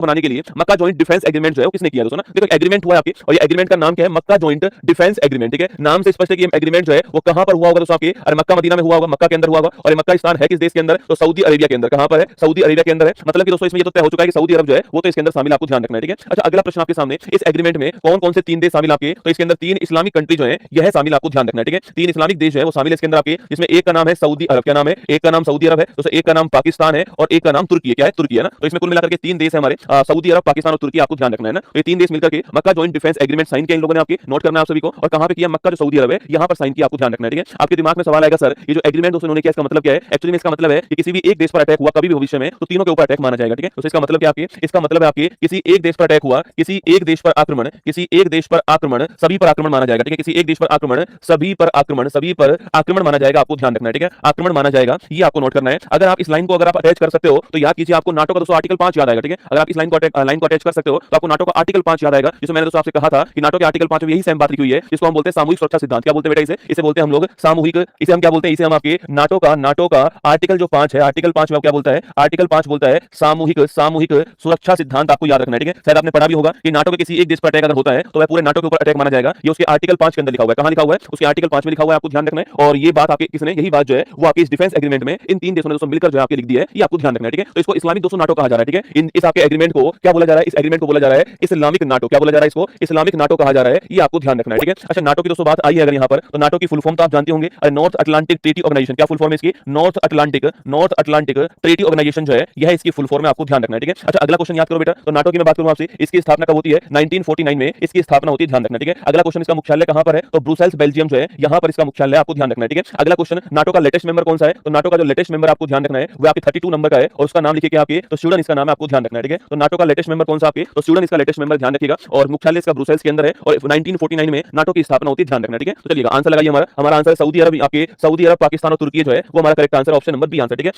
बनाने के लिए मक्का जॉइंट डिफेंस एग्रीमेंट जो है वो किसने किया दोस्तों ना। देखो एग्रीमेंट हुआ है आपके और ये एग्रीमेंट का नाम क्या है, मक्का जॉइंट डिफेंस एग्रीमेंट। ठीक है, नाम से स्पष्ट है कि ये एग्रीमेंट जो है वो कहां पर हुआ होगा दोस्तों आपके, अरे मक्का मदीना में हुआ होगा, मक्का के अंदर हुआ होगा। और ये मक्का स्थान है किस देश के अंदर, तो सऊदी अरेबिया के अंदर। कहां पर है, सऊदी अरेबिया के अंदर है। मतलब कि दोस्तों इसमें ये तो तय हो चुका है कि सऊदी अरब जो है वो तो इसके अंदर शामिल, आपको ध्यान रखना है। ठीक है, अच्छा अगला प्रश्न आपके सामने, इस एग्रीमेंट में कौन कौन से 3 देश शामिल आपके, तो इसके अंदर 3 इस्लामिक कंट्री जो है यह शामिल, आपको ध्यान रखना है। ठीक है, 3 इस्लामिक देश जो है वो शामिल है इसके अंदर आपके, जिसमें एक का नाम है सऊदी अरब। क्या नाम है, एक का नाम सऊदी अरब है दोस्तों, एक का नाम पाकिस्तान है और एक का नाम तुर्की है। क्या है, तुर्की है ना। तो इसमें कुल मिलाकर के 3 देश है हमारे, सऊदी अरब, पाकिस्तान और तुर्की, आपको ध्यान रखना है ना। तो ये 3 देश मिलकर के मक्का जॉइंट डिफेंस एग्रीमेंट साइन किया इन लोगों ने, आपके नोट करना है आप सभी को। और कहां पे किया, मक्का जो सऊदी अरब है यहां पर साइन किया, आपको ध्यान रखना है। ठीक है, आपके दिमाग में सवाल आएगा सर ये जो एग्रीमेंट दोस्तों इन्होंने किया इसका मतलब क्या है। एक्चुअली में इसका मतलब है कि किसी भी एक देश पर अटैक हुआ कभी भी भविष्य में तो तीनों के ऊपर अटैक माना जाएगा। ठीक है, तो इसका मतलब क्या आपके, इसका मतलब है आपके किसी एक देश पर अटैक हुआ, किसी एक देश पर आक्रमण, किसी एक देश पर आक्रमण, सभी पर आक्रमण माना जाएगा। ठीक है, किसी एक देश पर आक्रमण, सभी पर आक्रमण, सभी पर आक्रमण माना जाएगा, आपको ध्यान रखना है। ठीक है, आक्रमण माना जाएगा, ये आपको नोट करना है। अगर आप इस लाइन को अगर आप अटैच कर सकते हो तो याद कीजिए आपको नाटो का दोस्तों आर्टिकल 5 याद आएगा। ठीक है, अगर आप इस लाइन को अटैच कर सकते हो तो आपको नाटो का आर्टिकल 5 याद आएगा, जिसमें मैंने दोस्तों आपसे कहा था कि नाटो के आर्टिकल 5 में यही सेम बात लिखी हुई है, जिसको हम बोलते हैं सामूहिक सुरक्षा सिद्धांत। क्या बोलते हैं बेटा, इसे बोलते हैं हम लोग सामूहिक, इसे हम क्या बोलते हैं, इसे हम आपके नाटो का आर्टिकल जो 5 है, आर्टिकल 5 में क्या बोलता है, आर्टिकल 5 बोलता है सामूहिक सामूहिक सुरक्षा सिद्धांत, आपको याद रखना है। ठीक है, शायद आपने पढ़ा भी होगा कि नाटो के किसी एक देश पर अटैक अगर होता है तो वह पूरे नाटो के ऊपर अटैक माना जाएगा। ये उसके आर्टिकल 5 के अंदर लिखा हुआ है। कहां लिखा हुआ है, उसके आर्टिकल 5 में लिखा हुआ है, आपको ध्यान रखना है। और ये बात आपके किसने, यही बात जो है वो आपके इस डिफेंस एग्रीमेंट में इन 3 देशों ने दोस्तों मिलकर जो है आपके लिख दी है, ये आपको ध्यान रखना है। ठीक है, तो इसको इस्लामिक दोस्तों नाटो कहा जा रहा है। ठीक है, इस आपके एग्रीमेंट को क्या बोला जा रहा है, इस एग्रीमेंट को बोला जा रहा है इस्लामिक नाटो। क्या बोला जा रहा है, इसको इस्लामिक नाटो कहा जा रहा है, ये आपको ध्यान रखना है। ठीक है, अच्छा नाटो की दोस्तों बात आई है अगर यहाँ पर, तो नाटो की फुल फॉर्म तो आप जानते होंगे, नॉर्थ अटलांटिक ट्रीटी ऑर्गेनाइजेशन। क्या फुल फॉर्म है इसकी, नॉर्थ अटलांटिक ट्रीटी ऑर्गेनाइजेशन जो है यह इसकी फुल फॉर्म है, आपको ध्यान रखना है। ठीक है, अच्छा अगला क्वेश्चन याद करो बेटा, तो नाटो की मैं बात करूं आपसे, इसकी स्थापना कब होती है, 1949 में इसकी स्थापना होती है, ध्यान रखना। ठीक है, अगला क्वेश्चन, इसका मुख्यालय कहां पर है, तो ब्रुसेल्स बेल्जियम जो है यहां पर इसका मुख्यालय, आपको ध्यान रखना है। ठीक है, अगला क्वेश्चन, नाटो का लेटेस्ट मेंबर कौन सा है, तो नाटो का जो लेटेस्ट मेंबर आपको ध्यान रखना है वो आपके 32 नंबर का है और उसका नाम लिखिए क्या आपके, तो स्वीडन इसका नाम है, आपको ध्यान रखना है। ठीक है, तो नाटो का लेटेस्ट मेंबर कौन सा आपके, तो स्वीडन इसका लेटेस्ट मेंबर, ध्यान रखिएगा। और मुख्यालय इसका ब्रुसेल्स के अंदर है और 1949 में नाटो की स्थापना होती है, ध्यान रखना। ठीक है, तो चलिएगा आंसर लगाइए, हमारा आंसर सऊदी अरब, आपके सऊदी अरब, पाकिस्तान और तुर्की जो है वो हमारा correct answer, option number B answer. ठीक है।